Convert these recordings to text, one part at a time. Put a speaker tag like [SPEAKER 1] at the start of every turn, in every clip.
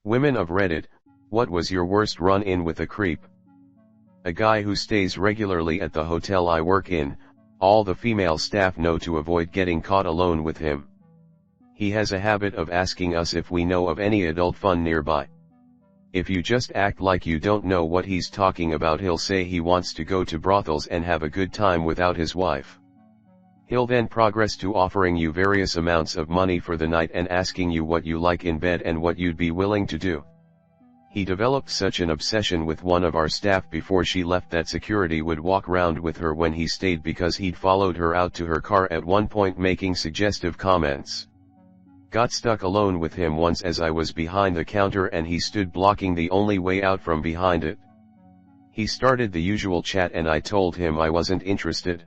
[SPEAKER 1] Women of Reddit, what was your worst run-in with a creep? A guy who stays regularly at the hotel I work in. All the female staff know to avoid getting caught alone with him. He has a habit of asking us if we know of any adult fun nearby. If you just act like you don't know what he's talking about, he'll say he wants to go to brothels and have a good time without his wife. He'll then progress to offering you various amounts of money for the night and asking you what you like in bed and what you'd be willing to do. He developed such an obsession with one of our staff before she left that security would walk round with her when he stayed, because he'd followed her out to her car at one point making suggestive comments. Got stuck alone with him once as I was behind the counter and he stood blocking the only way out from behind it. He started the usual chat and I told him I wasn't interested.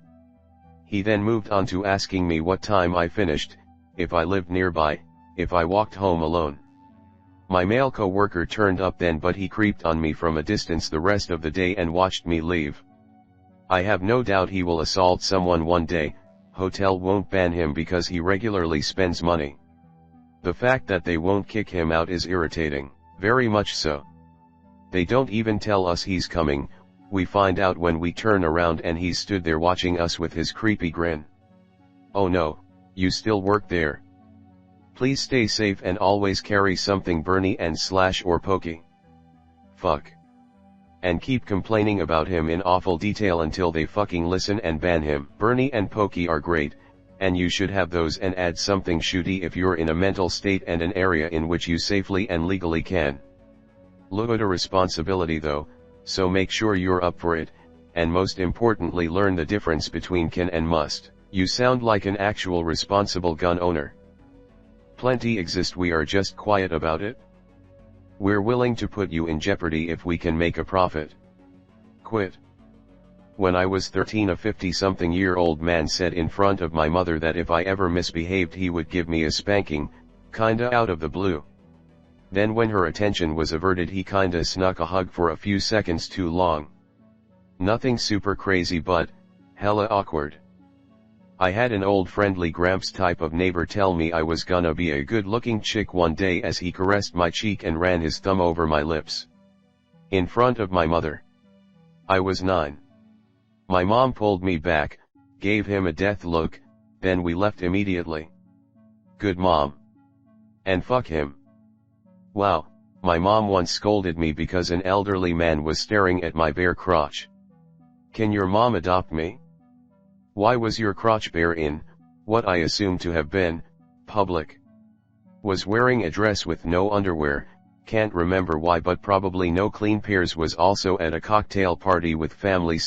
[SPEAKER 1] He then moved on to asking me what time I finished, if I lived nearby, if I walked home alone. My male co-worker turned up then, but he creeped on me from a distance the rest of the day and watched me leave. I have no doubt he will assault someone one day. Hotel won't ban him because he regularly spends money. The fact that they won't kick him out is irritating, very much so. They don't even tell us he's coming. We find out when we turn around and he's stood there watching us with his creepy grin. Oh no, you still work there? Please stay safe and always carry something burny and / or pokey. Fuck. And keep complaining about him in awful detail until they fucking listen and ban him. Burny and pokey are great, and you should have those, and add something shooty if you're in a mental state and an area in which you safely and legally can. Load a responsibility though, so make sure you're up for it, and most importantly learn the difference between can and must. You sound like an actual responsible gun owner. Plenty exist, we are just quiet about it. We're willing to put you in jeopardy if we can make a profit. Quit. When I was 13, a 50-something-year-old man said in front of my mother that if I ever misbehaved he would give me a spanking, kinda out of the blue. Then when her attention was averted he kinda snuck a hug for a few seconds too long. Nothing super crazy but, hella awkward. I had an old friendly Gramps type of neighbor tell me I was gonna be a good-looking chick one day as he caressed my cheek and ran his thumb over my lips. In front of my mother. I was 9. My mom pulled me back, gave him a death look, then we left immediately. Good mom. And fuck him. Wow, my mom once scolded me because an elderly man was staring at my bare crotch. Can your mom adopt me? Why was your crotch bare in, what I assumed to have been, public? Was wearing a dress with no underwear, can't remember why, but probably no clean pairs. Was also at a cocktail party with family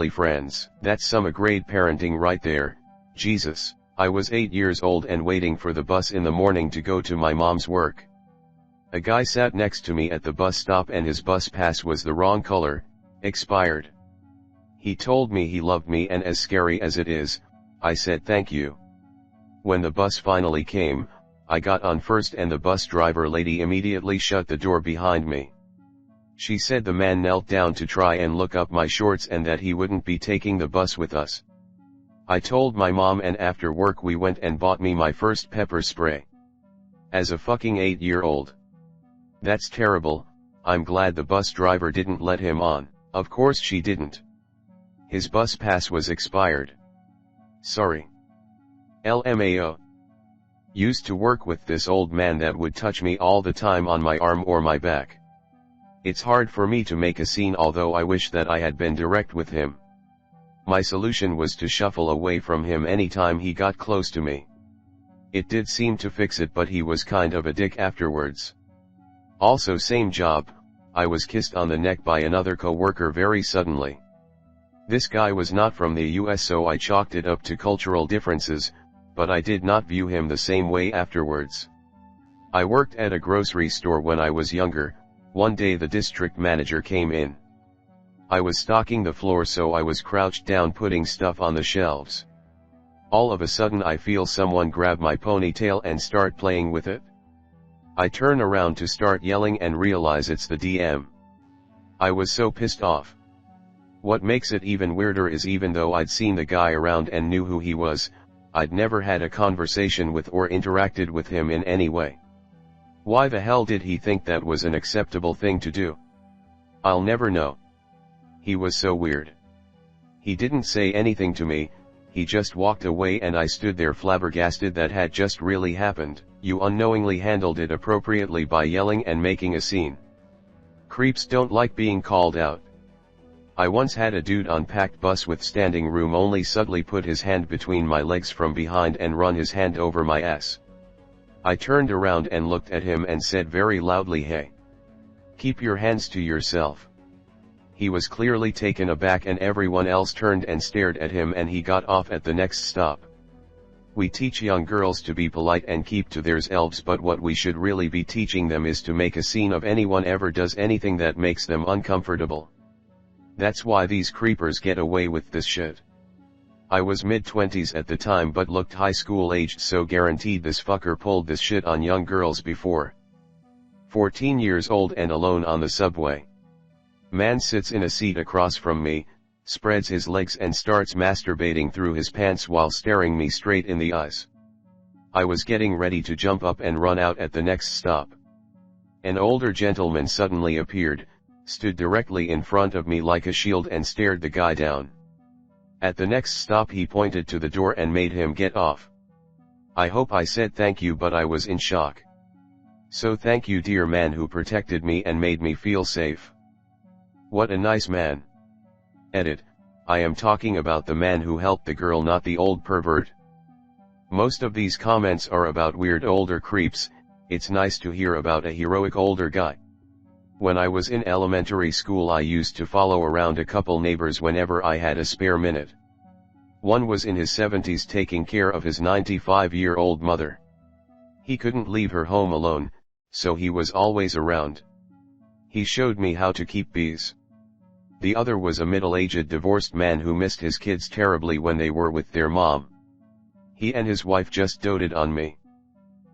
[SPEAKER 1] friends. That's some grade parenting right there. Jesus. I was 8 years old and waiting for the bus in the morning to go to my mom's work. A guy sat next to me at the bus stop and his bus pass was the wrong color, expired. He told me he loved me, and as scary as it is, I said thank you. When the bus finally came, I got on first and the bus driver lady immediately shut the door behind me. She said the man knelt down to try and look up my shorts and that he wouldn't be taking the bus with us. I told my mom, and after work we went and bought me my first pepper spray. As a fucking 8-year-old. That's terrible. I'm glad the bus driver didn't let him on. Of course she didn't. His bus pass was expired. Sorry. LMAO. Used to work with this old man that would touch me all the time on my arm or my back. It's hard for me to make a scene, although I wish that I had been direct with him. My solution was to shuffle away from him anytime he got close to me. It did seem to fix it, but he was kind of a dick afterwards. Also same job, I was kissed on the neck by another co-worker very suddenly. This guy was not from the US, so I chalked it up to cultural differences, but I did not view him the same way afterwards. I worked at a grocery store when I was younger. One day the district manager came in. I was stocking the floor, so I was crouched down putting stuff on the shelves. All of a sudden I feel someone grab my ponytail and start playing with it. I turn around to start yelling and realize it's the DM. I was so pissed off. What makes it even weirder is even though I'd seen the guy around and knew who he was, I'd never had a conversation with or interacted with him in any way. Why the hell did he think that was an acceptable thing to do? I'll never know. He was so weird. He didn't say anything to me, he just walked away and I stood there flabbergasted that had just really happened. You unknowingly handled it appropriately by yelling and making a scene. Creeps don't like being called out. I once had a dude on packed bus with standing room only subtly put his hand between my legs from behind and run his hand over my ass. I turned around and looked at him and said very loudly, "Hey. Keep your hands to yourself." He was clearly taken aback and everyone else turned and stared at him and he got off at the next stop. We teach young girls to be polite and keep to themselves, but what we should really be teaching them is to make a scene of anyone ever does anything that makes them uncomfortable. That's why these creepers get away with this shit. I was mid-20s at the time but looked high school aged, so guaranteed this fucker pulled this shit on young girls before. 14 years old and alone on the subway. Man sits in a seat across from me, spreads his legs and starts masturbating through his pants while staring me straight in the eyes. I was getting ready to jump up and run out at the next stop. An older gentleman suddenly appeared, stood directly in front of me like a shield and stared the guy down. At the next stop he pointed to the door and made him get off. I hope I said thank you, but I was in shock. So thank you, dear man who protected me and made me feel safe. What a nice man. Edit, I am talking about the man who helped the girl, not the old pervert. Most of these comments are about weird older creeps. It's nice to hear about a heroic older guy. When I was in elementary school I used to follow around a couple neighbors whenever I had a spare minute. One was in his 70s taking care of his 95-year-old mother. He couldn't leave her home alone, so he was always around. He showed me how to keep bees. The other was a middle-aged divorced man who missed his kids terribly when they were with their mom. He and his wife just doted on me.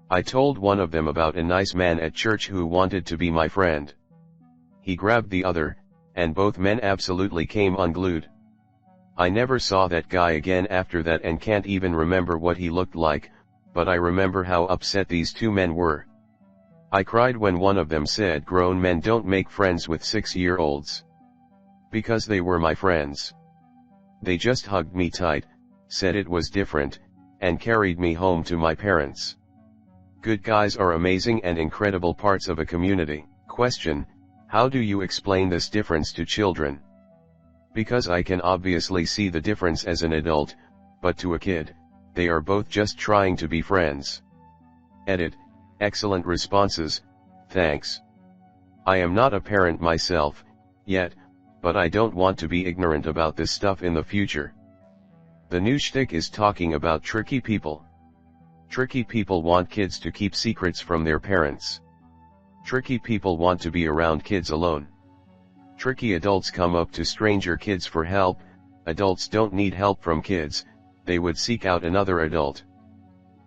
[SPEAKER 1] I told one of them about a nice man at church who wanted to be my friend. He grabbed the other, and both men absolutely came unglued. I never saw that guy again after that and can't even remember what he looked like, but I remember how upset these two men were. I cried when one of them said grown men don't make friends with 6-year-olds. Because they were my friends. They just hugged me tight, said it was different, and carried me home to my parents. Good guys are amazing and incredible parts of a community. Question: how do you explain this difference to children? Because I can obviously see the difference as an adult, but to a kid, they are both just trying to be friends. Edit, excellent responses, thanks. I am not a parent myself, yet, but I don't want to be ignorant about this stuff in the future. The new shtick is talking about tricky people. Tricky people want kids to keep secrets from their parents. Tricky people want to be around kids alone. Tricky adults come up to stranger kids for help. Adults don't need help from kids, they would seek out another adult.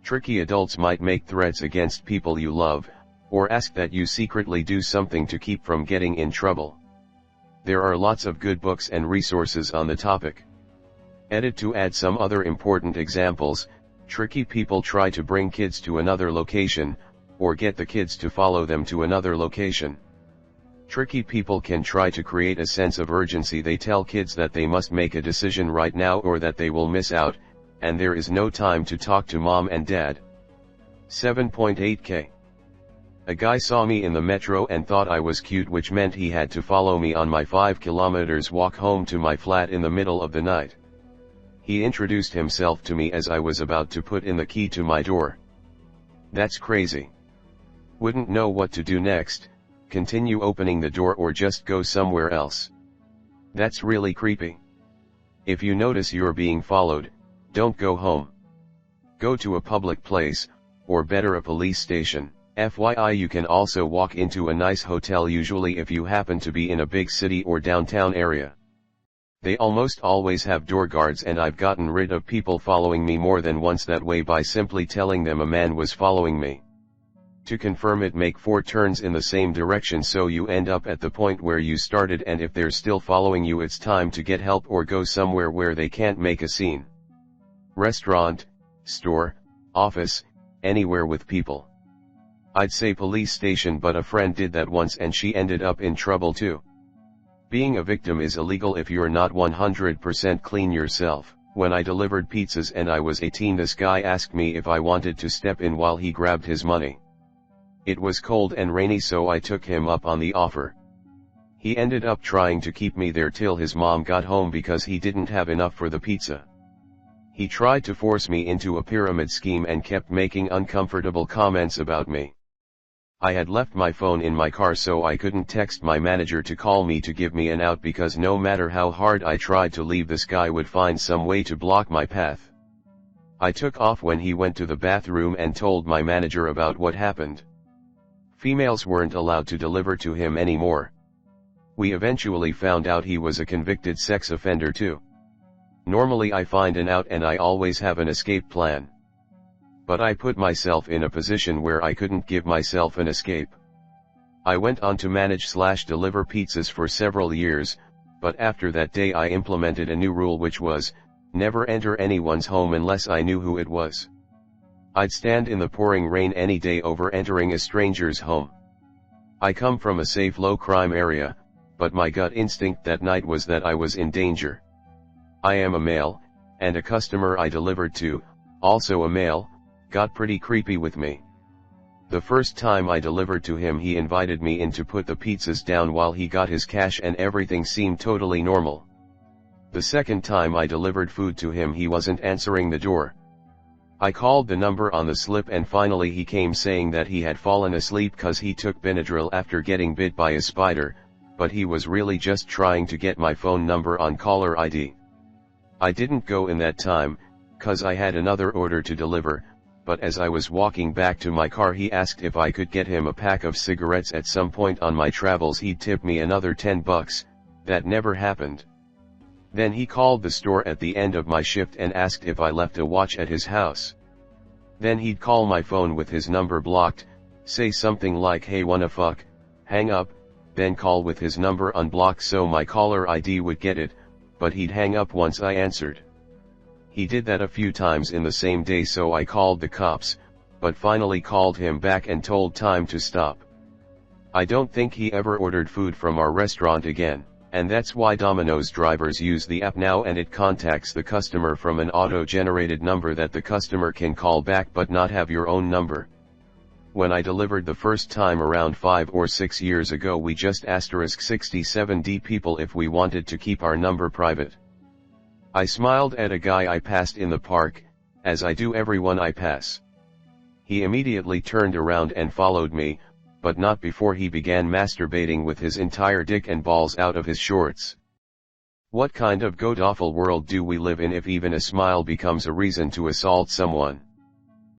[SPEAKER 1] Tricky adults might make threats against people you love, or ask that you secretly do something to keep from getting in trouble. There are lots of good books and resources on the topic. Edit, to add some other important examples, tricky people try to bring kids to another location, or get the kids to follow them to another location. Tricky people can try to create a sense of urgency. They tell kids that they must make a decision right now or that they will miss out, and there is no time to talk to mom and dad. 7.8K. A guy saw me in the metro and thought I was cute, which meant he had to follow me on my 5 kilometers walk home to my flat in the middle of the night. He introduced himself to me as I was about to put in the key to my door. That's crazy. Wouldn't know what to do next, continue opening the door or just go somewhere else. That's really creepy. If you notice you're being followed, don't go home. Go to a public place, or better a police station. FYI, you can also walk into a nice hotel, usually if you happen to be in a big city or downtown area. They almost always have door guards, and I've gotten rid of people following me more than once that way by simply telling them a man was following me. To confirm it, make 4 turns in the same direction so you end up at the point where you started, and if they're still following you, it's time to get help or go somewhere where they can't make a scene. Restaurant, store, office, anywhere with people. I'd say police station, but a friend did that once and she ended up in trouble too. Being a victim is illegal if you're not 100% clean yourself. When I delivered pizzas and I was 18, this guy asked me if I wanted to step in while he grabbed his money. It was cold and rainy, so I took him up on the offer. He ended up trying to keep me there till his mom got home because he didn't have enough for the pizza. He tried to force me into a pyramid scheme and kept making uncomfortable comments about me. I had left my phone in my car, so I couldn't text my manager to call me to give me an out, because no matter how hard I tried to leave, this guy would find some way to block my path. I took off when he went to the bathroom and told my manager about what happened. Females weren't allowed to deliver to him anymore. We eventually found out he was a convicted sex offender too. Normally I find an out and I always have an escape plan. But I put myself in a position where I couldn't give myself an escape. I went on to manage/deliver pizzas for several years, but after that day I implemented a new rule, which was, never enter anyone's home unless I knew who it was. I'd stand in the pouring rain any day over entering a stranger's home. I come from a safe low-crime area, but my gut instinct that night was that I was in danger. I am a male, and a customer I delivered to, also a male, got pretty creepy with me. The first time I delivered to him, he invited me in to put the pizzas down while he got his cash, and everything seemed totally normal. The second time I delivered food to him, he wasn't answering the door. I called the number on the slip and finally he came saying that he had fallen asleep cause he took Benadryl after getting bit by a spider, but he was really just trying to get my phone number on caller ID. I didn't go in that time, cause I had another order to deliver, but as I was walking back to my car, he asked if I could get him a pack of cigarettes. At some point on my travels he'd tip me another $10, that never happened. Then he called the store at the end of my shift and asked if I left a watch at his house. Then he'd call my phone with his number blocked, say something like "Hey, wanna fuck," hang up, then call with his number unblocked so my caller ID would get it, but he'd hang up once I answered. He did that a few times in the same day, so I called the cops, but finally called him back and told time to stop. I don't think he ever ordered food from our restaurant again, and that's why Domino's drivers use the app now, and it contacts the customer from an auto-generated number that the customer can call back but not have your own number. When I delivered the first time around 5 or 6 years ago, we just *67D people if we wanted to keep our number private. I smiled at a guy I passed in the park, as I do everyone I pass. He immediately turned around and followed me, but not before he began masturbating with his entire dick and balls out of his shorts. What kind of god-awful world do we live in if even a smile becomes a reason to assault someone?